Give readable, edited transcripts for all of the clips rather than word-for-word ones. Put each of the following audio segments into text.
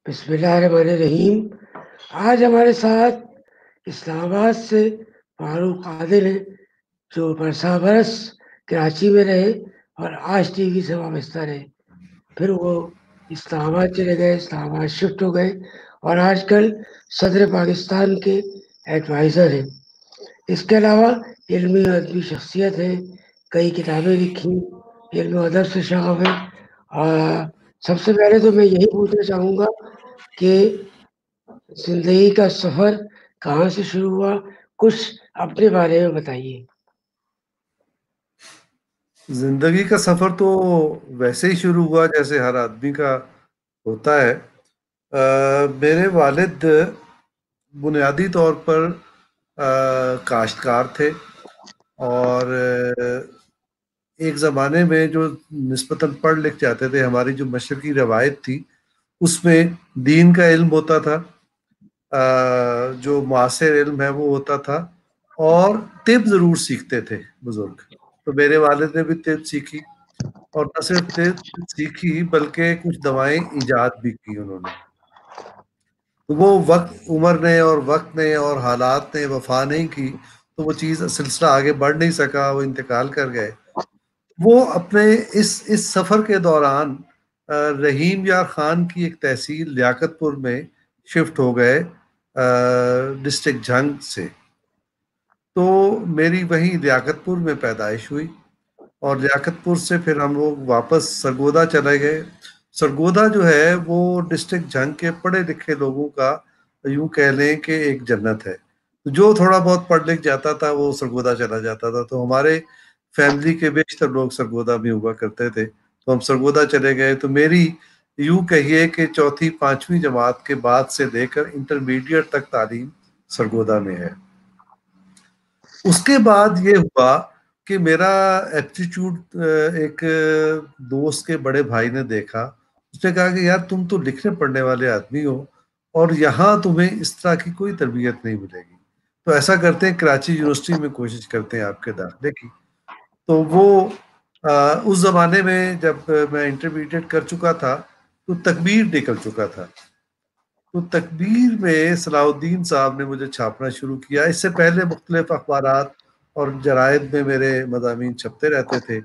بسم اللہ الرحمن الرحیم. آج ہمارے ساتھ اسلام آباد سے فاروق عادل ہیں جو برسہ برس کراچی میں رہے اور آج ٹی وی سے وابستہ رہے. پھر وہ اسلام آباد چلے گئے، اسلام آباد شفٹ ہو گئے اور آج کل صدر پاکستان کے ایڈوائزر ہیں. اس کے علاوہ علمی و ادبی شخصیت ہے، کئی کتابیں لکھی، علم و ادب سے شغف ہے. اور سب سے پہلے تو میں یہی پوچھنا چاہوں گا کہ زندگی کا سفر کہاں سے شروع ہوا، کچھ اپنے بارے میں بتائیے. زندگی کا سفر تو ویسے ہی شروع ہوا جیسے ہر آدمی کا ہوتا ہے. میرے والد بنیادی طور پر کاشتکار تھے اور ایک زمانے میں جو نسبتاً پڑھ لکھ جاتے تھے، ہماری جو مشرقی روایت تھی اس میں دین کا علم ہوتا تھا، جو معاصر علم ہے وہ ہوتا تھا، اور طب ضرور سیکھتے تھے بزرگ. تو میرے والد نے بھی طب سیکھی، اور نہ صرف طب سیکھی بلکہ کچھ دوائیں ایجاد بھی کی انہوں نے. تو وہ عمر نے اور وقت نے اور حالات نے وفا نہیں کی، تو وہ چیز سلسلہ آگے بڑھ نہیں سکا، وہ انتقال کر گئے. وہ اپنے اس سفر کے دوران رحیم یار خان کی ایک تحصیل لیاقت پور میں شفٹ ہو گئے ڈسٹرکٹ جھنگ سے. تو میری وہیں لیاقت پور میں پیدائش ہوئی اور لیاقت پور سے پھر ہم لوگ واپس سرگودا چلے گئے. سرگودا جو ہے وہ ڈسٹرکٹ جھنگ کے پڑھے لکھے لوگوں کا یوں کہہ لیں کہ ایک جنت ہے. جو تھوڑا بہت پڑھ لکھ جاتا تھا وہ سرگودا چلا جاتا تھا. تو ہمارے فیملی کے بیشتر لوگ سرگودا میں ہوا کرتے تھے، تو ہم سرگودا چلے گئے. تو میری یوں کہیے کہ چوتھی پانچویں جماعت کے بعد سے لے کر انٹرمیڈیٹ تک تعلیم سرگودا میں ہے. اس کے بعد یہ ہوا کہ میرا ایپٹیچیوڈ ایک دوست کے بڑے بھائی نے دیکھا. اس نے کہا کہ یار تم تو لکھنے پڑھنے والے آدمی ہو اور یہاں تمہیں اس طرح کی کوئی تربیت نہیں ملے گی، تو ایسا کرتے ہیں کراچی یونیورسٹی میں کوشش کرتے ہیں آپ کے داخلے کی. تو وہ اس زمانے میں جب میں انٹرمیڈیٹ کر چکا تھا تو تکبیر نکل چکا تھا. تو تکبیر میں صلاح الدین صاحب نے مجھے چھاپنا شروع کیا. اس سے پہلے مختلف اخبارات اور جرائد میں میرے مضامین چھپتے رہتے تھے.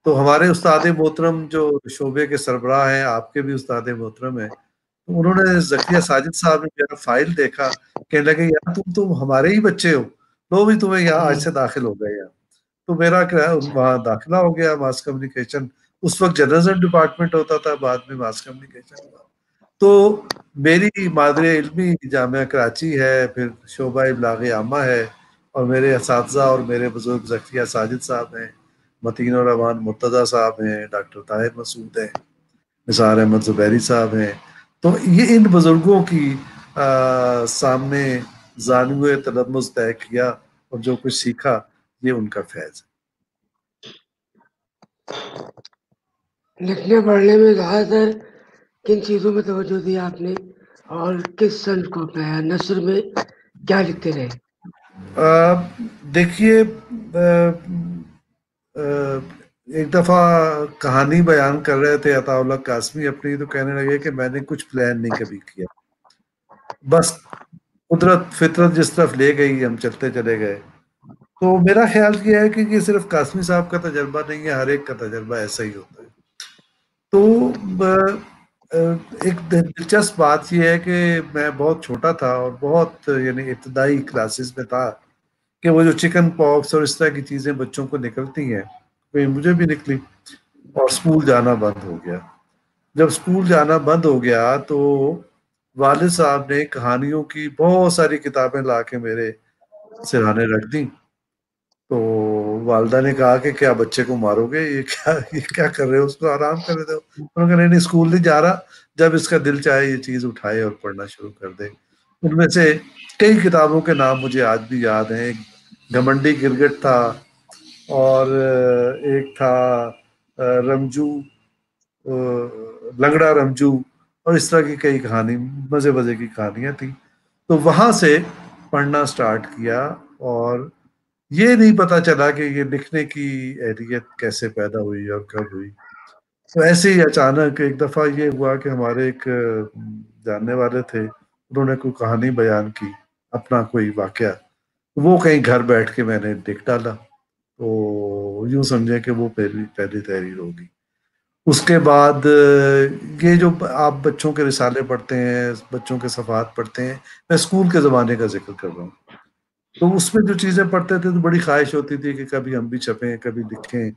تو ہمارے استاد محترم جو شعبے کے سربراہ ہیں، آپ کے بھی استاد محترم ہیں، تو انہوں نے ذکیہ ساجد صاحب نے میرا فائل دیکھا، کہنے لگے یار تم ہمارے ہی بچے ہو، لو بھی تمہیں یہاں آج سے داخل ہو گئے. تو میرا وہاں داخلہ ہو گیا ماس کمیونیکیشن. اس وقت جرنلزم ڈپارٹمنٹ ہوتا تھا، بعد میں ماس کمیونیکیشن ہوا. تو میری مادر علمی جامعہ کراچی ہے، پھر شعبہ ابلاغ عامہ ہے، اور میرے اساتذہ اور میرے بزرگ ذکیہ ساجد صاحب ہیں، متین الرحمان مرتضیٰ صاحب ہیں، ڈاکٹر طاہر مسعود ہیں، نثار احمد زبیری صاحب ہیں. تو یہ ان بزرگوں کی سامنے زانوئے تلمذ طے کیا اور جو کچھ سیکھا یہ ان کا فیض ہے. لکھنے پڑھنے میں زیادہ تر کن چیزوں میں توجہ دی آپ نے اور کس صنف کو اپنایا؟ نثر میں کیا لکھتے رہے؟ دیکھیے، ایک دفعہ کہانی بیان کر رہے تھے عطا اللہ قاسمی اپنی، تو کہنے لگے کہ میں نے کچھ پلان نہیں کبھی کیا، بس قدرت فطرت جس طرف لے گئی ہم چلتے چلے گئے. تو میرا خیال یہ ہے کہ یہ صرف قاسمی صاحب کا تجربہ نہیں ہے، ہر ایک کا تجربہ ایسا ہی ہوتا ہے. تو ایک دلچسپ بات یہ ہے کہ میں بہت چھوٹا تھا اور بہت یعنی ابتدائی کلاسز میں تھا کہ وہ جو چکن پاکس اور اس طرح کی چیزیں بچوں کو نکلتی ہیں وہ مجھے بھی نکلی، اور سکول جانا بند ہو گیا. جب سکول جانا بند ہو گیا تو والد صاحب نے کہانیوں کی بہت ساری کتابیں لا کے میرے سرہانے رکھ دیں. تو والدہ نے کہا کہ کیا بچے کو مارو گے، یہ کیا کر رہے ہو، اس کو آرام کرنے دو. انہوں نے کہا نہیں اسکول نہیں جا رہا، جب اس کا دل چاہے یہ چیز اٹھائے اور پڑھنا شروع کر دے. ان میں سے کئی کتابوں کے نام مجھے آج بھی یاد ہیں. گھمنڈی گرگٹ تھا، اور ایک تھا رمجو، لنگڑا رمجو، اور اس طرح کی کئی کہانی مزے مزے کی کہانیاں تھیں. تو وہاں سے پڑھنا سٹارٹ کیا، اور یہ نہیں پتا چلا کہ یہ لکھنے کی اہلیت کیسے پیدا ہوئی اور کب ہوئی. تو ایسے ہی اچانک ایک دفعہ یہ ہوا کہ ہمارے ایک جاننے والے تھے، انہوں نے کوئی کہانی بیان کی، اپنا کوئی واقعہ، وہ کہیں گھر بیٹھ کے میں نے لکھ ڈالا، تو یوں سمجھے کہ وہ پہلی تحریر ہوگی۔ اس کے بعد یہ جو آپ بچوں کے رسالے پڑھتے ہیں، بچوں کے صفحات پڑھتے ہیں، میں اسکول کے زمانے کا ذکر کر رہا ہوں، تو اس میں جو چیزیں پڑھتے تھے تو بڑی خواہش ہوتی تھی کہ کبھی ہم بھی چھپیں، کبھی لکھیں۔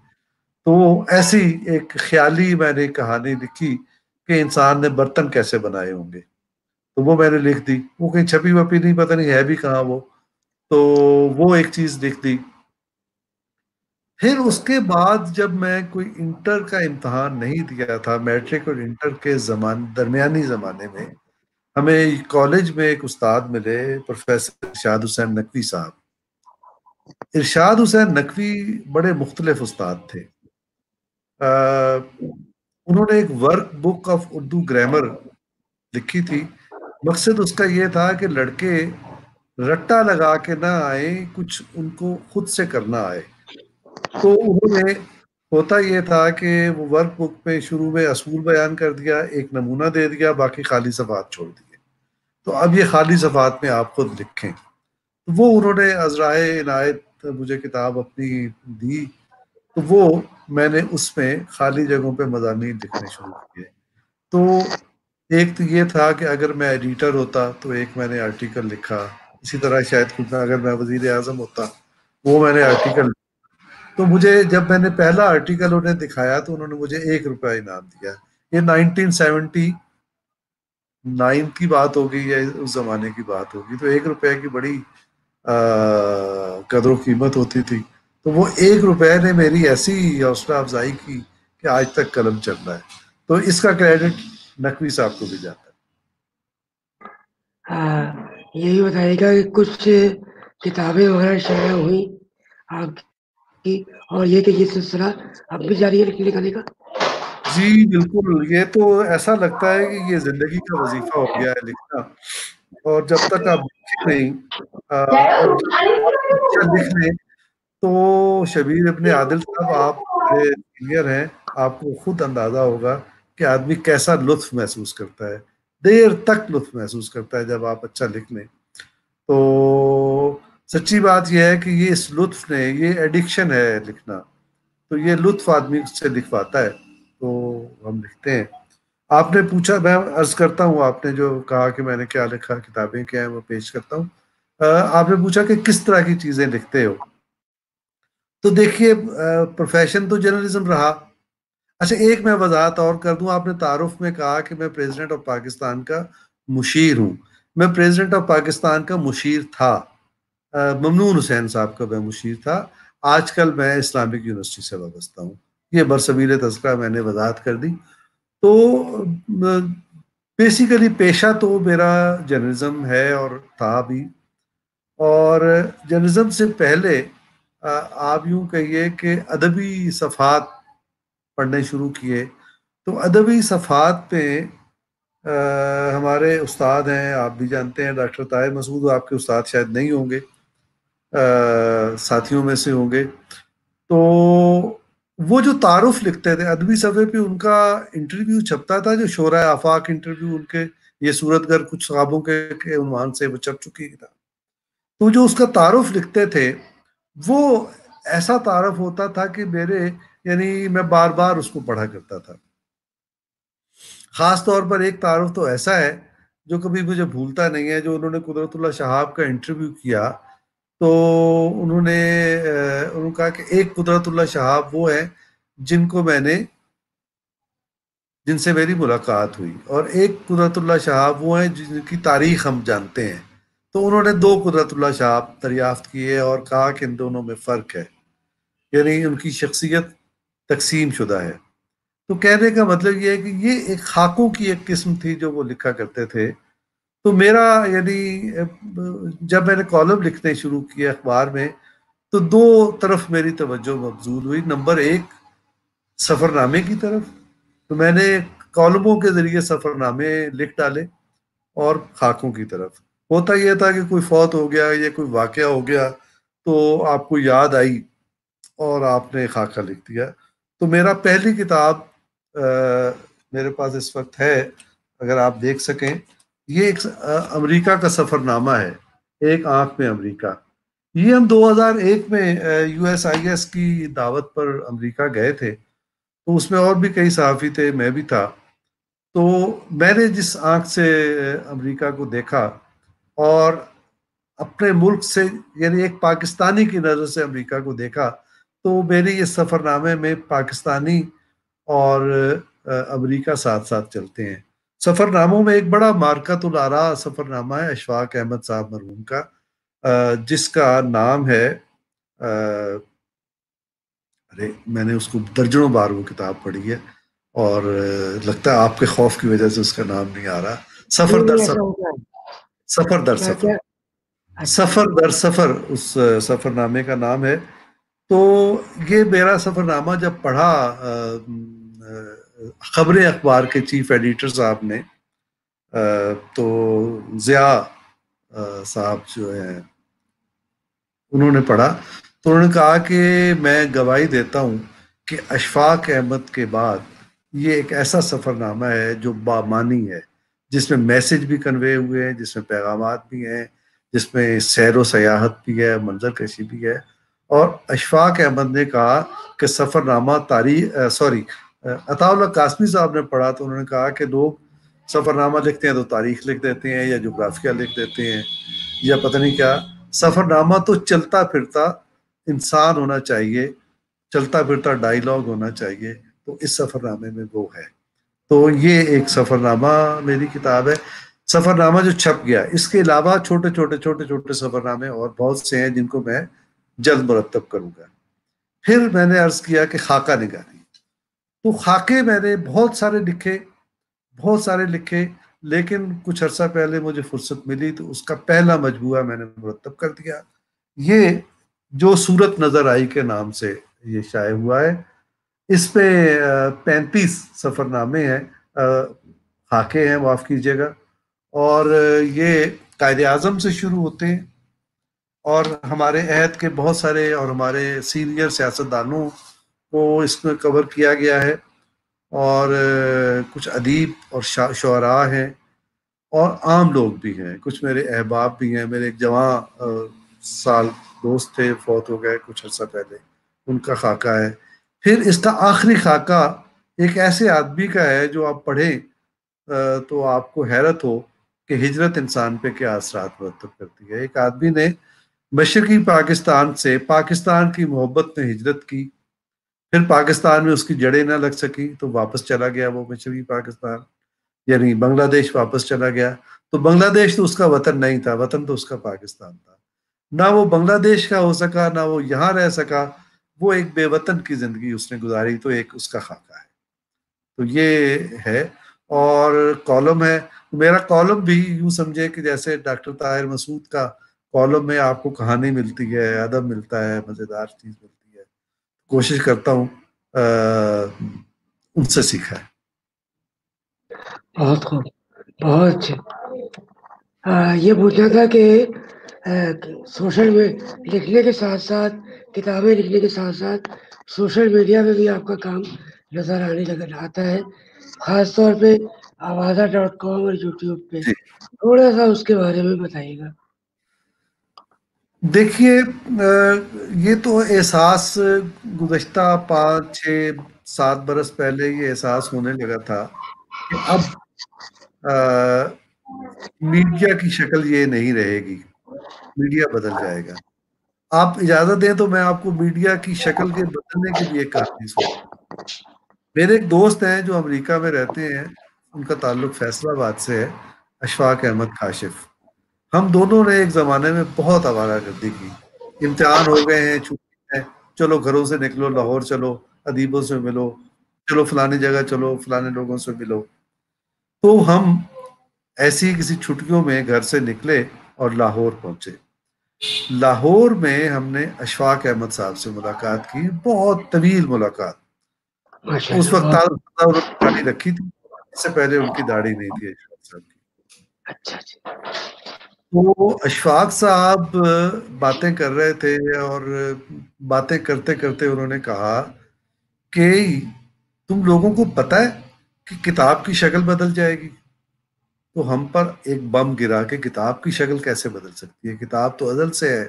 تو ایسی ایک خیالی میں نے کہانی لکھی کہ انسان نے برتن کیسے بنائے ہوں گے، تو وہ میں نے لکھ دی، وہ کہیں چھپی وپی نہیں، پتہ نہیں ہے بھی کہاں وہ، تو وہ ایک چیز لکھ دی۔ پھر اس کے بعد جب میں کوئی انٹر کا امتحان نہیں دیا تھا، میٹرک اور انٹر کے درمیانی زمانے میں، ہمیں کالج میں ایک استاد ملے، پروفیسر ارشاد حسین نقوی صاحب۔ ارشاد حسین نقوی بڑے مختلف استاد تھے۔ انہوں نے ایک work book of Urdu grammar لکھی تھی، مقصد اس کا یہ تھا کہ لڑکے رٹا لگا کے نہ آئیں، کچھ ان کو خود سے کرنا آئے۔ تو انہوں نے، ہوتا یہ تھا کہ وہ ورک بک میں شروع میں اصول بیان کر دیا، ایک نمونہ دے دیا، باقی خالی صفحات چھوڑ دیے، تو اب یہ خالی صفحات میں آپ خود لکھیں۔ وہ انہوں نے عذرائے عنایت مجھے کتاب اپنی دی، تو وہ میں نے اس میں خالی جگہوں پہ مضامین لکھنے شروع کیے۔ تو ایک تو یہ تھا کہ اگر میں ایڈیٹر ہوتا تو ایک میں نے آرٹیکل لکھا، اسی طرح شاید خود اگر میں وزیر اعظم ہوتا وہ میں نے آرٹیکل، تو مجھے جب میں نے پہلا آرٹیکل انہیں دکھایا تو انہوں نے مجھے £1 انعام دیا۔ یہ 1979 کی بات ہوگی یا اس زمانے کی بات ہوگی، تو £1 کی بڑی قدر و قیمت ہوتی تھی۔ تو وہ £1 نے میری ایسی حوصلہ افزائی کی کہ آج تک قلم چل رہا ہے، تو اس کا کریڈٹ نقوی صاحب کو بھی جاتا ہے۔ یہی بتائیے گا کہ کچھ کتابیں وغیرہ شائع ہوئی آپ کی، اور یہ کہ یہ سلسلہ اب بھی جاری ہے لکھنے کا؟ جی بالکل، یہ تو ایسا لگتا ہے کہ یہ زندگی کا وظیفہ ہو گیا ہے لکھنا، اور جب تک آپ لکھیں نہیں اور جب آپ اچھا لکھ لیں تو شبیر ابن عادل صاحب، آپ بڑے سینئر ہیں، آپ کو خود اندازہ ہوگا کہ آدمی کیسا لطف محسوس کرتا ہے، دیر تک لطف محسوس کرتا ہے جب آپ اچھا لکھ لیں۔ تو سچی بات یہ ہے کہ یہ اس لطف نے، یہ ایڈکشن ہے لکھنا، تو یہ لطف آدمی سے لکھواتا ہے، تو ہم لکھتے ہیں۔ آپ نے پوچھا، میں عرض کرتا ہوں، آپ نے جو کہا کہ میں نے کیا لکھا، کتابیں کیا ہیں، وہ پیش کرتا ہوں۔ آپ نے پوچھا کہ کس طرح کی چیزیں لکھتے ہو، تو دیکھیے پروفیشن تو جرنلزم رہا۔ اچھا ایک میں وضاحت اور کر دوں، آپ نے تعارف میں کہا کہ میں پریزیڈنٹ آف پاکستان کا مشیر ہوں، میں پریزیڈنٹ آف پاکستان کا مشیر تھا، ممنون حسین صاحب کا میں مشیر تھا، آج کل میں اسلامک یونیورسٹی سے وابستہ ہوں۔ یہ برسبیل تذکرہ میں نے وضاحت کر دی۔ تو بیسیکلی پیشہ تو میرا جرنلزم ہے اور تھا بھی، اور جرنلزم سے پہلے آپ یوں کہیے کہ ادبی صفحات پڑھنے شروع کیے، تو ادبی صفحات پہ ہمارے استاد ہیں، آپ بھی جانتے ہیں، ڈاکٹر طاہر مسعود، آپ کے استاد شاید نہیں ہوں گے، ساتھیوں میں سے ہوں گے، تو وہ جو تعارف لکھتے تھے ادبی صفحے پہ، ان کا انٹرویو چھپتا تھا، جو شورائے آفاق انٹرویو ان کے، یہ صورت گر کچھ خوابوں کے عنوان سے وہ چھپ چکی تھا، تو جو اس کا تعارف لکھتے تھے وہ ایسا تعارف ہوتا تھا کہ میرے، یعنی میں بار بار اس کو پڑھا کرتا تھا۔ خاص طور پر ایک تعارف تو ایسا ہے جو کبھی مجھے بھولتا نہیں ہے، جو انہوں نے قدرت اللہ شہاب کا انٹرویو کیا، تو انہوں نے کہا کہ ایک قدرت اللہ شہاب وہ ہیں جن سے میری ملاقات ہوئی، اور ایک قدرت اللہ شہاب وہ ہیں جن کی تاریخ ہم جانتے ہیں۔ تو انہوں نے 2 قدرت اللہ شہاب دریافت کیے اور کہا کہ ان دونوں میں فرق ہے، یعنی ان کی شخصیت تقسیم شدہ ہے۔ تو کہنے کا مطلب یہ ہے کہ یہ ایک خاکوں کی ایک قسم تھی جو وہ لکھا کرتے تھے۔ تو میرا، یعنی جب میں نے کالم لکھنے شروع کیے اخبار میں، تو 2 طرف میری توجہ مبذول ہوئی۔ نمبر 1 سفر نامے کی طرف، تو میں نے کالموں کے ذریعے سفر نامے لکھ ڈالے، اور خاکوں کی طرف ہوتا یہ تھا کہ کوئی فوت ہو گیا یا کوئی واقعہ ہو گیا تو آپ کو یاد آئی اور آپ نے خاکہ لکھ دیا۔ تو میرا پہلی کتاب میرے پاس اس وقت ہے، اگر آپ دیکھ سکیں، یہ ایک امریکہ کا سفر نامہ ہے، ایک آنکھ میں امریکہ. یہ ہم 2001 میں USIS کی دعوت پر امریکہ گئے تھے، تو اس میں اور بھی کئی صحافی تھے، میں بھی تھا. تو میں نے جس آنکھ سے امریکہ کو دیکھا اور اپنے ملک سے، یعنی ایک پاکستانی کی نظر سے امریکہ کو دیکھا، تو میرے یہ سفر نامے میں پاکستانی اور امریکہ ساتھ ساتھ چلتے ہیں. سفر ناموں میں ایک بڑا مارکۃ الآراء سفر نامہ ہے اشفاق احمد صاحب مرحوم کا، جس کا نام ہے، ارے میں نے اس کو درجنوں بار وہ کتاب پڑھی ہے اور لگتا ہے آپ کے خوف کی وجہ سے اس کا نام نہیں آ رہا. سفر در ایسا سفر، ہوتا ہے سفر در کیا سفر، کیا؟ اچھا سفر در سفر اس سفر نامے کا نام ہے. تو یہ میرا سفر نامہ جب پڑھا خبریں اخبار کے چیف ایڈیٹر صاحب نے، تو ضیاء صاحب جو ہیں انہوں نے پڑھا، تو انہوں نے کہا کہ میں گواہی دیتا ہوں کہ اشفاق احمد کے بعد یہ ایک ایسا سفر نامہ ہے جو بامانی ہے، جس میں میسج بھی کنوے ہوئے ہیں، جس میں پیغامات بھی ہیں، جس میں سیر و سیاحت بھی ہے، منظر کشی بھی ہے. اور اشفاق احمد نے کہا کہ سفر نامہ عطا اللہ قاسمی صاحب نے پڑھا تو انہوں نے کہا کہ لوگ سفر نامہ لکھتے ہیں تو تاریخ لکھ دیتے ہیں یا جغرافیہ لکھ دیتے ہیں یا پتہ نہیں کیا. سفر نامہ تو چلتا پھرتا انسان ہونا چاہیے، چلتا پھرتا ڈائیلاگ ہونا چاہیے. تو اس سفر نامے میں وہ ہے. تو یہ ایک سفر نامہ میری کتاب ہے، سفر نامہ جو چھپ گیا. اس کے علاوہ چھوٹے چھوٹے سفر نامے اور بہت سے ہیں جن کو میں جلد مرتب کروں گا. پھر میں نے عرض کیا کہ خاکہ نگاری، تو خاکے میں نے بہت سارے لکھے، لیکن کچھ عرصہ پہلے مجھے فرصت ملی تو اس کا پہلا مجموعہ میں نے مرتب کر دیا. یہ جو صورت نظر آئی کے نام سے یہ شائع ہوا ہے. اس میں 35 سفر نامے ہیں، خاکے ہیں، معاف کیجیے گا. اور یہ قائد اعظم سے شروع ہوتے ہیں اور ہمارے عہد کے بہت سارے اور ہمارے سینئر سیاستدانوں کو اس میں کور کیا گیا ہے. اور کچھ ادیب اور شعراء ہیں اور عام لوگ بھی ہیں، کچھ میرے احباب بھی ہیں. میرے ایک جوان سال دوست تھے، فوت ہو گئے کچھ عرصہ پہلے، ان کا خاکہ ہے. پھر اس کا آخری خاکہ ایک ایسے آدمی کا ہے جو آپ پڑھیں تو آپ کو حیرت ہو کہ ہجرت انسان پہ کیا اثرات مرتب کرتی ہے. ایک آدمی نے مشرقی پاکستان سے پاکستان کی محبت میں ہجرت کی، پھر پاکستان میں اس کی جڑیں نہ لگ سکی تو واپس چلا گیا وہ مشرقی پاکستان، یعنی بنگلہ دیش واپس چلا گیا. تو بنگلہ دیش تو اس کا وطن نہیں تھا، وطن تو اس کا پاکستان تھا. نہ وہ بنگلہ دیش کا ہو سکا، نہ وہ یہاں رہ سکا، وہ ایک بے وطن کی زندگی اس نے گزاری. تو ایک اس کا خاکہ ہے. تو یہ ہے. اور کالم ہے میرا، کالم بھی یوں سمجھے کہ جیسے ڈاکٹر طاہر مسعود کا کالم میں آپ کو کہانی ملتی ہے، ادب ملتا ہے، مزیدار چیز ملتی ہے. کوشش کرتا ہوں ان سے سیکھا ہے. بہت خوب، بہت اچھے. یہ پوچھنا تھا کہ سوشل میں لکھنے کے ساتھ ساتھ، کتابیں لکھنے کے ساتھ ساتھ سوشل میڈیا میں بھی آپ کا کام نظر آتا ہے، خاص طور پہ آوازہ.com اور یوٹیوب پہ. جی تھوڑا سا اس کے بارے میں بتائیے گا. دیکھیے، یہ تو احساس گزشتہ 5 6 7 برس پہلے یہ احساس ہونے لگا تھا کہ اب میڈیا کی شکل یہ نہیں رہے گی، میڈیا بدل جائے گا. آپ اجازت دیں تو میں آپ کو میڈیا کی شکل کے بدلنے کی بھی ایک کہانی سناؤں. میرے ایک دوست ہیں جو امریکہ میں رہتے ہیں، ان کا تعلق فیصل آباد سے ہے، اشفاق احمد کاشف. ہم دونوں نے ایک زمانے میں بہت آوارہ گردی کی. امتحان ہو گئے ہیں، چھٹی ہیں، چلو گھروں سے نکلو، لاہور چلو، ادیبوں سے ملو، چلو فلانی جگہ چلو، فلانے لوگوں سے ملو. تو ہم ایسی کسی چھٹیوں میں گھر سے نکلے اور لاہور پہنچے. لاہور میں ہم نے اشفاق احمد صاحب سے ملاقات کی، بہت طویل ملاقات. ماشاء اس اللہ، وقت بہت خوب. انہوں نے داڑھی رکھی تھی، اس سے پہلے ان کی داڑھی نہیں تھی اشفاق صاحب کی. اچھا اچھا. تو اشفاق صاحب باتیں کر رہے تھے اور باتیں کرتے کرتے انہوں نے کہا کہ تم لوگوں کو پتہ ہے کہ کتاب کی شکل بدل جائے گی، تو ہم پر ایک بم گرا کہ کتاب کی شکل کیسے بدل سکتی ہے، کتاب تو ازل سے ہے،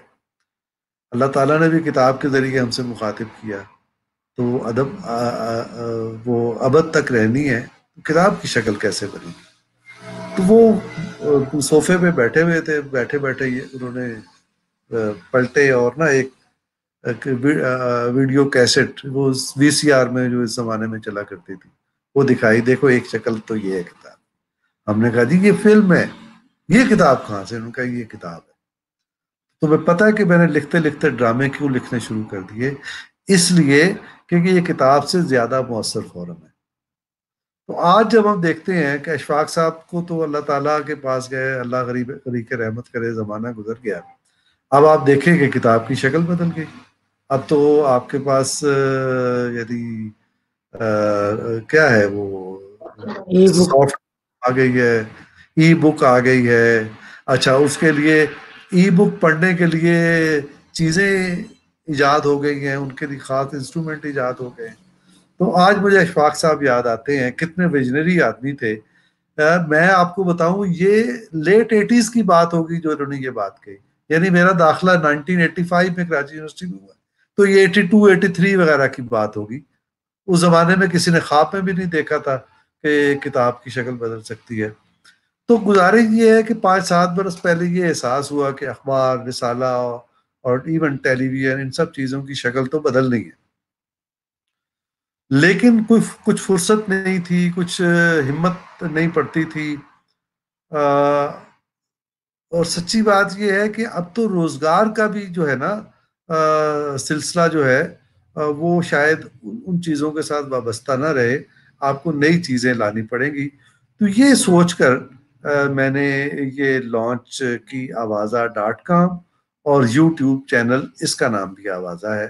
اللہ تعالیٰ نے بھی کتاب کے ذریعے ہم سے مخاطب کیا، تو وہ وہ ابد تک رہنی ہے، کتاب کی شکل کیسے بنے گی؟ تو وہ صوفے پہ بیٹھے ہوئے تھے، بیٹھے بیٹھے انہوں نے پلٹے اور نا ایک ویڈیو کیسٹ، وہ وی سی آر میں جو اس زمانے میں چلا کرتی تھی، وہ دکھائی، دیکھو ایک شکل تو یہ ہے کتاب. ہم نے کہا جی یہ فلم ہے، یہ کتاب کہاں سے؟ انہوں نے کہا یہ کتاب ہے. تمہیں پتہ ہے کہ میں نے لکھتے لکھتے ڈرامے کیوں لکھنے شروع کر دیے؟ اس لیے کیونکہ یہ کتاب سے زیادہ مؤثر فورم ہے. تو آج جب ہم دیکھتے ہیں کہ اشفاق صاحب کو تو اللہ تعالیٰ کے پاس گئے، اللہ غریق رحمت کرے، زمانہ گزر گیا، اب آپ دیکھیں کہ کتاب کی شکل بدل گئی. اب تو آپ کے پاس یعنی کیا ہے وہ ای بک سافٹ آ گئی ہے، ای بک آ گئی ہے. اچھا، اس کے لیے ای بک پڑھنے کے لیے چیزیں ایجاد ہو گئی ہیں، ان کے لیے خاص انسٹرومنٹ ایجاد ہو گئے ہیں. تو آج مجھے اشفاق صاحب یاد آتے ہیں، کتنے ویژنری آدمی تھے. میں آپ کو بتاؤں یہ لیٹ 80s کی بات ہوگی جو انہوں نے یہ بات کہی، یعنی میرا داخلہ 1985 میں کراچی یونیورسٹی میں ہوا، تو یہ 82 83 وغیرہ کی بات ہوگی. اس زمانے میں کسی نے خواب میں بھی نہیں دیکھا تھا کہ کتاب کی شکل بدل سکتی ہے. تو گزارش یہ ہے کہ 5-7 برس پہلے یہ احساس ہوا کہ اخبار، رسالہ اور ایون ٹیلی ویژن، ان سب چیزوں کی شکل تو بدلنی ہے، لیکن کچھ فرصت نہیں تھی، کچھ ہمت نہیں پڑتی تھی. اور سچی بات یہ ہے کہ اب تو روزگار کا بھی جو ہے نا سلسلہ جو ہے وہ شاید ان چیزوں کے ساتھ وابستہ نہ رہے، آپ کو نئی چیزیں لانی پڑیں گی. تو یہ سوچ کر میں نے یہ لانچ کی آوازہ.com اور یوٹیوب چینل، اس کا نام بھی آوازہ ہے.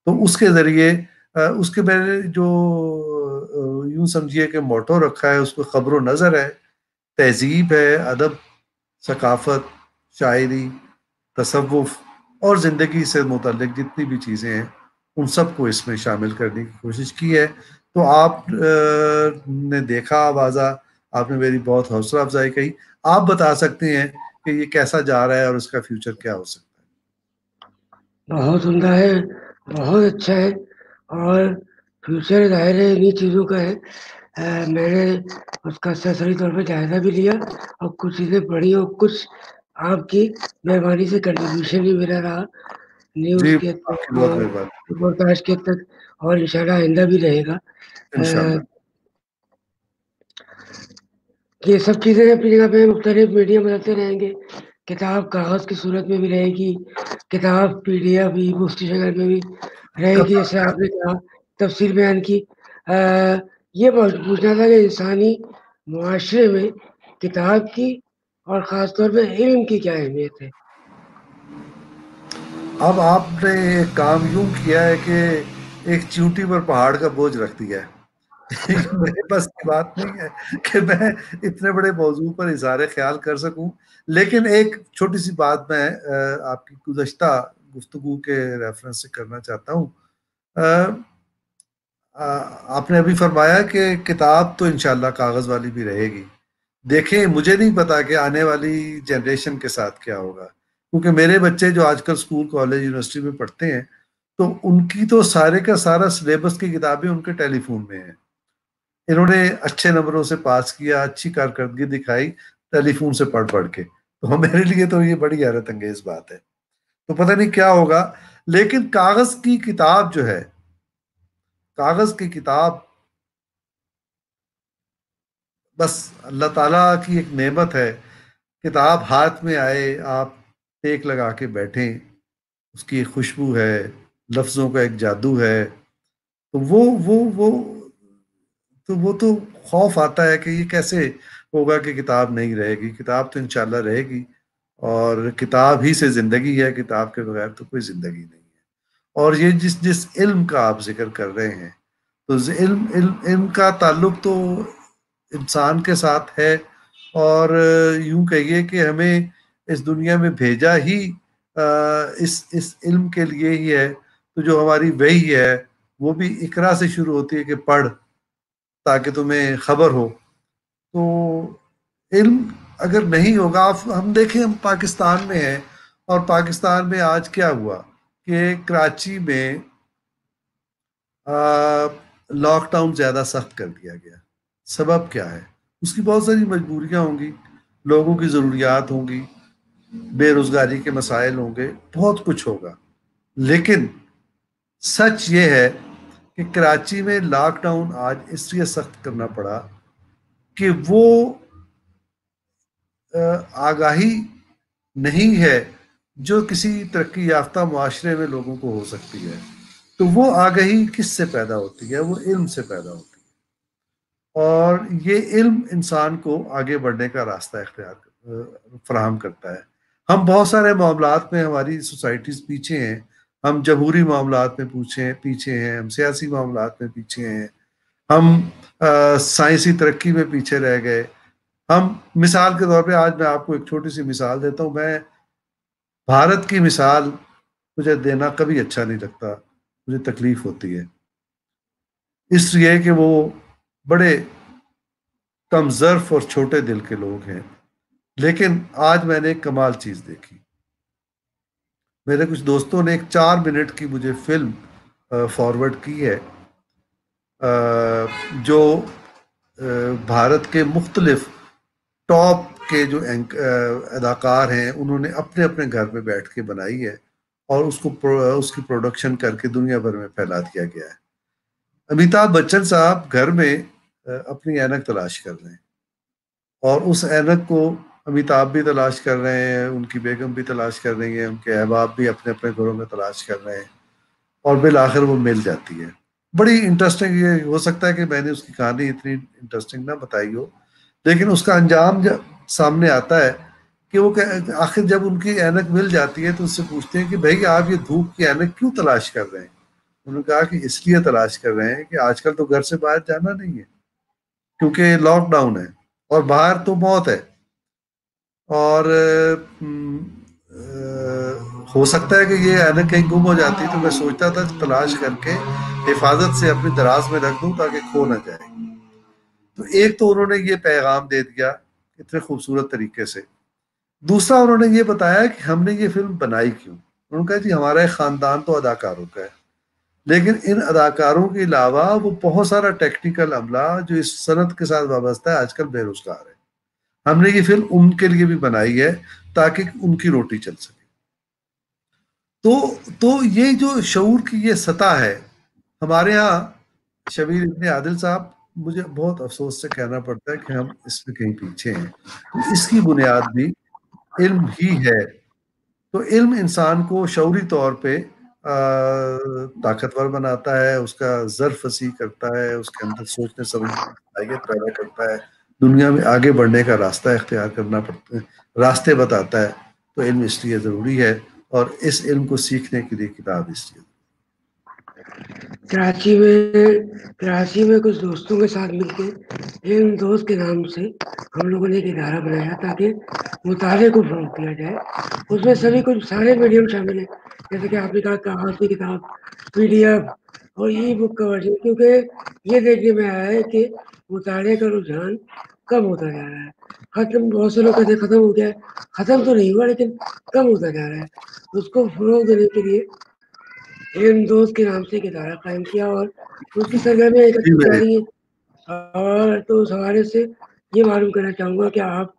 تو اس کے ذریعے اس کے میں نے جو یوں سمجھیے کہ موٹو رکھا ہے، اس کو خبر و نظر ہے، تہذیب ہے، ادب، ثقافت، شاعری، تصوف اور زندگی سے متعلق جتنی بھی چیزیں ہیں ان سب کو اس میں شامل کرنے کی کوشش کی ہے. تو آپ نے دیکھا آوازہ، آپ نے میری بہت حوصلہ افزائی کہی. آپ بتا سکتے ہیں کہ یہ کیسا جا رہا ہے اور اس کا فیوچر کیا ہو سکتا ہے؟ بہت عمدہ ہے، بہت اچھا ہے، اور فیوچر ظاہر ہے انہی چیزوں کا ہے. میں نے اس کا سرسری طور پہ جائزہ بھی لیا اور کچھ چیزیں پڑھی، اور کچھ آپ کی مہربانی سے کنٹریبیوشن بھی میرا رہا نیوز جی، کے آپ کی تک بہت اور مہربانی. رپورٹاج کے تک، اور انشاءاللہ آئندہ بھی رہے گا. انشاءاللہ. یہ سب چیزیں اپنی جگہ پہ مختلف میڈیم بدلتے رہیں گے. کتاب کاغذ کی صورت میں بھی رہے گی، کتاب پی ڈی ایف ای بکس کی شکل میں بھی رہے گی، جیسے آپ نے کہا تفصیل بیان کی. یہ پوچھنا تھا کہ انسانی معاشرے میں کتاب کی اور خاص طور پہ علم کی کیا اہمیت ہے؟ اب آپ نے ایک کام یوں کیا ہے کہ ایک چیونٹی پر پہاڑ کا بوجھ رکھ دیا ہے. میرے پاس کی بات نہیں ہے کہ میں اتنے بڑے موضوع پر اظہار خیال کر سکوں، لیکن ایک چھوٹی سی بات میں آپ کی گزشتہ گفتگو کے ریفرنس سے کرنا چاہتا ہوں. آپ نے ابھی فرمایا کہ کتاب تو انشاءاللہ کاغذ والی بھی رہے گی. دیکھیں، مجھے نہیں پتا کہ آنے والی جنریشن کے ساتھ کیا ہوگا، کیونکہ میرے بچے جو آج کل سکول، کالج، یونیورسٹی میں پڑھتے ہیں، تو ان کی تو سارے کا سارا سلیبس کی کتابیں ان کے ٹیلی فون میں ہیں. انہوں نے اچھے نمبروں سے پاس کیا، اچھی کارکردگی دکھائی ٹیلی فون سے پڑھ پڑھ کے. تو میرے لیے تو یہ بڑی حیرت انگیز بات ہے. تو پتہ نہیں کیا ہوگا، لیکن کاغذ کی کتاب جو ہے، کاغذ کی کتاب بس اللہ تعالیٰ کی ایک نعمت ہے. کتاب ہاتھ میں آئے، آپ ٹیک لگا کے بیٹھیں، اس کی ایک خوشبو ہے، لفظوں کا ایک جادو ہے. تو وہ تو خوف آتا ہے کہ یہ کیسے ہوگا کہ کتاب نہیں رہے گی. کتاب تو انشاءاللہ رہے گی، اور کتاب ہی سے زندگی ہے، کتاب کے بغیر تو کوئی زندگی نہیں ہے. اور یہ جس علم کا آپ ذکر کر رہے ہیں، تو علم کا تعلق تو انسان کے ساتھ ہے، اور یوں کہیے کہ ہمیں اس دنیا میں بھیجا ہی اس علم کے لیے ہی ہے. تو جو ہماری وحی ہے وہ بھی اقرا سے شروع ہوتی ہے کہ پڑھ، تاکہ تمہیں خبر ہو. تو علم اگر نہیں ہوگا، ہم دیکھیں ہم پاکستان میں ہیں، اور پاکستان میں آج کیا ہوا کہ کراچی میں لاک ڈاؤن زیادہ سخت کر دیا گیا. سبب کیا ہے؟ اس کی بہت ساری مجبوریاں ہوں گی، لوگوں کی ضروریات ہوں گی، بے روزگاری کے مسائل ہوں گے، بہت کچھ ہوگا. لیکن سچ یہ ہے کہ کراچی میں لاک ڈاؤن آج اس لیے سخت کرنا پڑا کہ وہ آگاہی نہیں ہے جو کسی ترقی یافتہ معاشرے میں لوگوں کو ہو سکتی ہے. تو وہ آگاہی کس سے پیدا ہوتی ہے؟ وہ علم سے پیدا ہوتی ہے، اور یہ علم انسان کو آگے بڑھنے کا راستہ فراہم کرتا ہے. ہم بہت سارے معاملات میں ہماری سوسائٹیز پیچھے ہیں. ہم جمہوری معاملات میں پیچھے ہیں، ہم سیاسی معاملات میں پیچھے ہیں، ہم سائنسی ترقی میں پیچھے رہ گئے. ہم مثال کے طور پہ آج میں آپ کو ایک چھوٹی سی مثال دیتا ہوں. میں بھارت کی مثال مجھے دینا کبھی اچھا نہیں لگتا، مجھے تکلیف ہوتی ہے، اس لیے کہ وہ بڑے کم ظرف اور چھوٹے دل کے لوگ ہیں. لیکن آج میں نے ایک کمال چیز دیکھی. میرے کچھ دوستوں نے ایک 4 منٹ کی مجھے فلم فارورڈ کی ہے، جو بھارت کے مختلف ٹاپ کے جو اداکار ہیں انہوں نے اپنے اپنے گھر میں بیٹھ کے بنائی ہے، اور اس کی پروڈکشن کر کے دنیا بھر میں پھیلا دیا گیا ہے. امیتابھ بچن صاحب گھر میں اپنی اینک تلاش کر رہے ہیں، اور اس اینک کو امیتابھ بھی تلاش کر رہے ہیں، ان کی بیگم بھی تلاش کر رہی ہیں، ان کے احباب بھی اپنے اپنے گھروں میں تلاش کر رہے ہیں، اور بالآخر وہ مل جاتی ہے. بڑی انٹرسٹنگ. یہ ہو سکتا ہے کہ میں نے اس کی کہانی اتنی انٹرسٹنگ نہ بتائی ہو، لیکن اس کا انجام جب سامنے آتا ہے کہ وہ آخر جب ان کی اینک مل جاتی ہے تو اس سے پوچھتے ہیں کہ بھائی آپ یہ دھوپ کی اینک کیوں تلاش کر رہے ہیں؟ انہوں نے کہا کہ اس لیے تلاش کر رہے ہیں کہ آج کل تو گھر سے باہر جانا نہیں ہے کیونکہ لاک ڈاؤن ہے اور باہر تو موت ہے. اور ہو سکتا ہے کہ یہ اینک کہیں گم ہو جاتی تو میں سوچتا تھا تلاش کر کے حفاظت سے اپنی دراز میں رکھ دوں تاکہ کھو نہ جائے. تو ایک تو انہوں نے یہ پیغام دے دیا اتنے خوبصورت طریقے سے. دوسرا انہوں نے یہ بتایا کہ ہم نے یہ فلم بنائی کیوں. انہوں نے کہا جی ہمارا ایک خاندان تو اداکاروں کا ہے، لیکن ان اداکاروں کے علاوہ وہ بہت سارا ٹیکنیکل عملہ جو اس صنعت کے ساتھ وابستہ ہے آج کل بے روزگار ہے. ہم نے یہ فلم ان کے لیے بھی بنائی ہے تاکہ ان کی روٹی چل سکے. تو یہ جو شعور کی یہ سطح ہے ہمارے ہاں. شبیر ابن عادل صاحب، مجھے بہت افسوس سے کہنا پڑتا ہے کہ ہم اس میں کہیں پیچھے ہیں. اس کی بنیاد بھی علم ہی ہے. تو علم انسان کو شعوری طور پہ طاقتور بناتا ہے، اس کا ظرف وسیع کرتا ہے، اس کے اندر سوچنے سمجھنے کی صلاحیت پیدا کرتا ہے، دنیا میں آگے بڑھنے کا راستہ اختیار کرنا پڑتا ہے، راستے بتاتا ہے. تو علم اس لیے ضروری ہے، اور اس علم کو سیکھنے کے لیے کتاب اس لیے. کراچی میں کچھ دوستوں کے ساتھ مل کے علم دوست کے نام سے ہم لوگوں نے ایک ادارہ بنایا تاکہ مطالعے کو فروغ دیا جائے. اس میں سبھی کچھ سارے میڈیم شامل ہیں، جیسے کہ آپ نے کہا کاغذ کی کتاب، PDF اور ای بک کا ورژن. کیونکہ یہ دیکھنے میں آیا ہے کہ مطالعے کا رجحان کم ہوتا جا رہا ہے. بہت سے لوگ کہتے ہیں ختم ہو گیا ہے، ختم تو نہیں ہوا لیکن کم ہوتا جا رہا ہے. اس کو فروغ دینے کے لیے علم دوست کے نام سے ایک ادارہ قائم کیا، اور اس کی سرگرمیاں ایک اچھی جا رہی ہیں. اور تو اس حوالے سے یہ معلوم کرنا چاہوں گا کہ آپ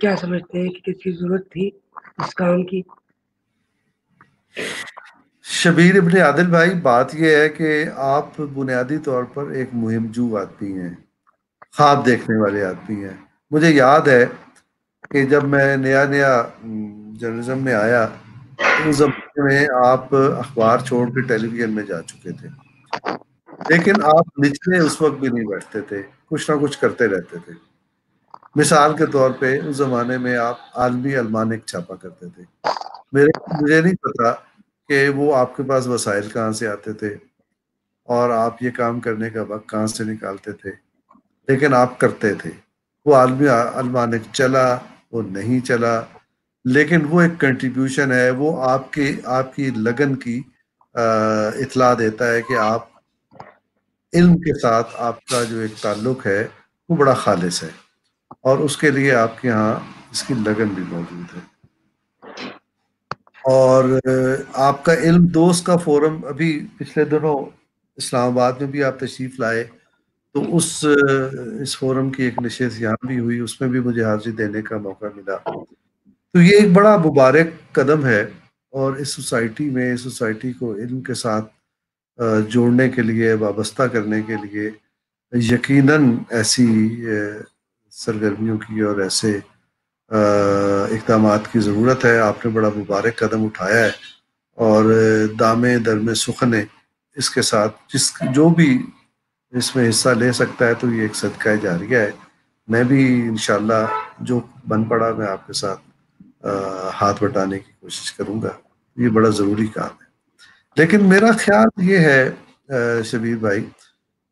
کیا سمجھتے ہیں کہ کس کی ضرورت تھی اس کام کی؟ شبیر ابن عادل بھائی، بات یہ ہے کہ آپ بنیادی طور پر ایک مہم جو آدمی ہیں، خواب دیکھنے والے آدمی ہیں. مجھے یاد ہے کہ جب میں نیا جرنلزم میں آیا تو اس زمانے میں آپ اخبار چھوڑ کے ٹیلی ویژن میں جا چکے تھے، لیکن آپ نچلے اس وقت بھی نہیں بیٹھتے تھے، کچھ نہ کچھ کرتے رہتے تھے. مثال کے طور پہ اس زمانے میں آپ عالمی المانک چھاپا کرتے تھے. مجھے نہیں پتا کہ وہ آپ کے پاس وسائل کہاں سے آتے تھے اور آپ یہ کام کرنے کا وقت کہاں سے نکالتے تھے، لیکن آپ کرتے تھے. وہ عالمی المانک چلا، وہ نہیں چلا، لیکن وہ ایک کنٹریبیوشن ہے. وہ آپ کی لگن کی اطلاع دیتا ہے کہ آپ علم کے ساتھ آپ کا جو ایک تعلق ہے وہ بڑا خالص ہے، اور اس کے لیے آپ کے ہاں اس کی لگن بھی موجود ہے۔ اور آپ کا علم دوست کا فورم ابھی پچھلے دنوں اسلام آباد میں بھی آپ تشریف لائے، تو اس فورم کی ایک نشست یہاں بھی ہوئی، اس میں بھی مجھے حاضری دینے کا موقع ملا۔ تو یہ ایک بڑا مبارک قدم ہے، اور اس سوسائٹی کو علم کے ساتھ جوڑنے کے لیے، وابستہ کرنے کے لیے یقیناً ایسی سرگرمیوں کی اور ایسے اقدامات کی ضرورت ہے۔ آپ نے بڑا مبارک قدم اٹھایا ہے، اور دامے درمے سخنے اس کے ساتھ جو بھی اس میں حصہ لے سکتا ہے تو یہ ایک صدقہ جاریہ ہے۔ میں بھی انشاءاللہ جو بن پڑا میں آپ کے ساتھ ہاتھ بٹانے کی کوشش کروں گا، یہ بڑا ضروری کام ہے۔ لیکن میرا خیال یہ ہے شبیر بھائی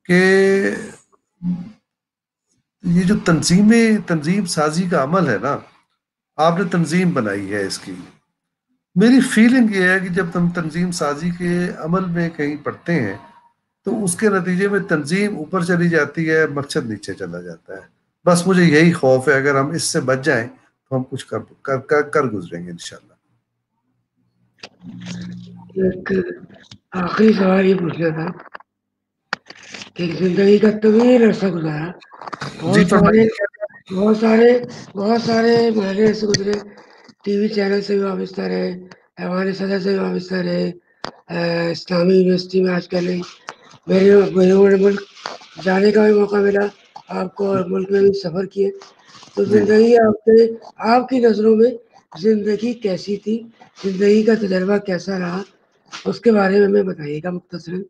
کہ یہ جو تنظیم سازی کا عمل ہے نا، آپ نے تنظیم بنائی ہے اس کی، میری فیلنگ یہ ہے کہ جب تم تنظیم سازی کے عمل میں کہیں پڑھتے ہیں تو اس کے نتیجے میں تنظیم اوپر چلی جاتی ہے، مقصد نیچے چلا جاتا ہے۔ بس مجھے یہی خوف ہے، اگر ہم اس سے بچ جائیں تو ہم کچھ کر گزریں گے انشاءاللہ۔ ایک آخری سوال یہ پوچھنا تھا کہ زندگی کا طویل عرصہ گزارا، جی فرمائیے۔ بہت سارے مہینے ایسے گزرے، ٹی وی چینل سے بھی وابستہ رہے، ایوان صدر سے بھی وابستہ رہے، اسلامی یونیورسٹی میں آج کل بیرون ملک جانے کا بھی موقع ملا آپ کو، اور ملک میں بھی سفر کیے، تو جی زندگی آپ کی نظروں میں زندگی کیسی تھی؟ زندگی کا تجربہ کیسا رہا؟ اس کے بارے میں ہمیں بتائیے گا مختصراً۔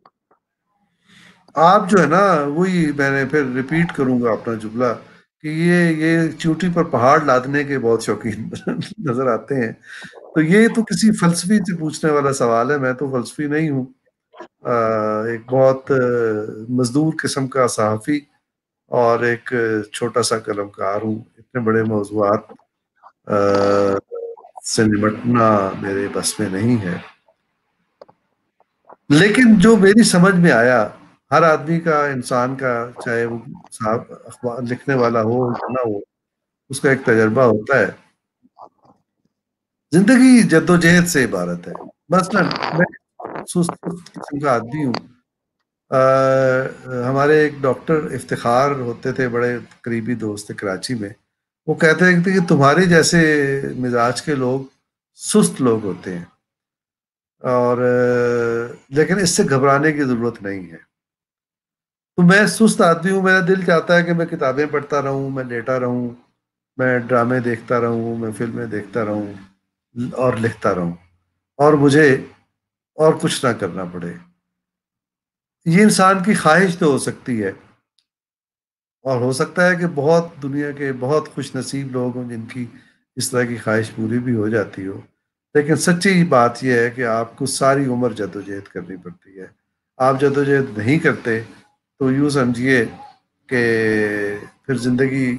آپ جو ہے نا، وہی میں نے پھر ریپیٹ کروں گا اپنا جملہ کہ یہ چوٹی پر پہاڑ لادنے کے بہت شوقین نظر آتے ہیں۔ تو یہ تو کسی فلسفی سے پوچھنے والا سوال ہے، میں تو فلسفی نہیں ہوں، ایک بہت مزدور قسم کا صحافی اور ایک چھوٹا سا قلم کار ہوں۔ اتنے بڑے موضوعات سے نمٹنا میرے بس میں نہیں ہے، لیکن جو میری سمجھ میں آیا، ہر آدمی کا، انسان کا، چاہے وہ صاحب اخبار لکھنے والا ہو یا نہ ہو، اس کا ایک تجربہ ہوتا ہے۔ زندگی جدوجہد سے عبارت ہے۔ مثلاً میں سست قسم کا آدمی ہوں۔ ہمارے ایک ڈاکٹر افتخار ہوتے تھے، بڑے قریبی دوست تھے کراچی میں، وہ کہتے تھے کہ تمہارے جیسے مزاج کے لوگ سست لوگ ہوتے ہیں، اور لیکن اس سے گھبرانے کی ضرورت نہیں ہے۔ تو میں سست آدمی ہوں، میرا دل چاہتا ہے کہ میں کتابیں پڑھتا رہوں، میں لیٹا رہوں، میں ڈرامے دیکھتا رہوں، میں فلمیں دیکھتا رہوں اور لکھتا رہوں، اور مجھے اور کچھ نہ کرنا پڑے۔ یہ انسان کی خواہش تو ہو سکتی ہے، اور ہو سکتا ہے کہ بہت دنیا کے بہت خوش نصیب لوگ ہوں جن کی اس طرح کی خواہش پوری بھی ہو جاتی ہو، لیکن سچی بات یہ ہے کہ آپ کو ساری عمر جدوجہد کرنی پڑتی ہے۔ آپ جدوجہد نہیں کرتے تو یوں سمجھیے کہ پھر زندگی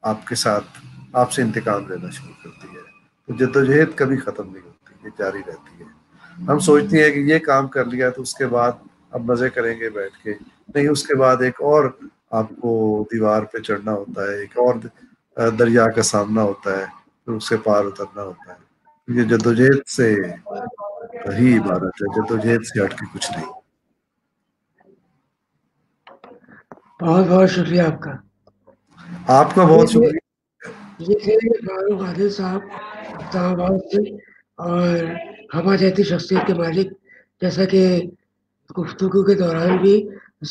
آپ کے ساتھ آپ سے انتقام لینا شروع کرتی ہے۔ تو جدوجہد کبھی ختم نہیں ہوتی، یہ جاری رہتی ہے۔ ہم سوچتے ہیں کہ یہ کام کر لیا تو اس کے بعد اب مزے کریں گے بیٹھ کے، نہیں، اس کے بعد ایک اور آپ کو دیوار پہ چڑھنا ہوتا ہے، ایک اور دریا کا سامنا ہوتا ہے، پھر اس کے پار اترنا ہوتا ہے۔ یہ جدوجہد سے ہی عبارت ہے، جدوجہد سے ہٹ کے کچھ نہیں۔ بہت بہت شکریہ آپ کا۔ آپ کا یہ بہت تھے شکریہ۔ فاروق عادل صاحب اسلام آباد سے، اور ہمہ جہتی شخصیت کے مالک، جیسا کہ گفتگو کے دوران بھی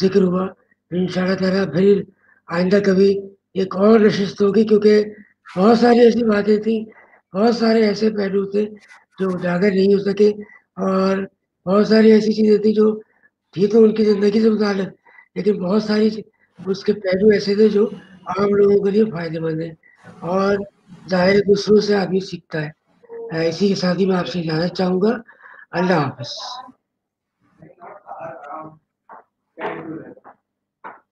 ذکر ہوا، انشاءاللہ تعالیٰ پھر آئندہ کبھی ایک اور نشست ہوگی، کیونکہ بہت ساری ایسی باتیں تھیں، بہت سارے ایسے پہلو تھے جو اجاگر نہیں ہو سکے، اور بہت ساری ایسی چیزیں تھیں جو تھی تو ان کی زندگی سے متعلق، لیکن بہت ساری اس کے پہلو ایسے تھے جو عام لوگوں کے لیے فائدہ مند ہیں، اور ظاہر دوسروں سے آدمی سیکھتا ہے۔ اسی کے ساتھ ہی میں آپ سے اجازت چاہوں گا۔ اللہ حافظ۔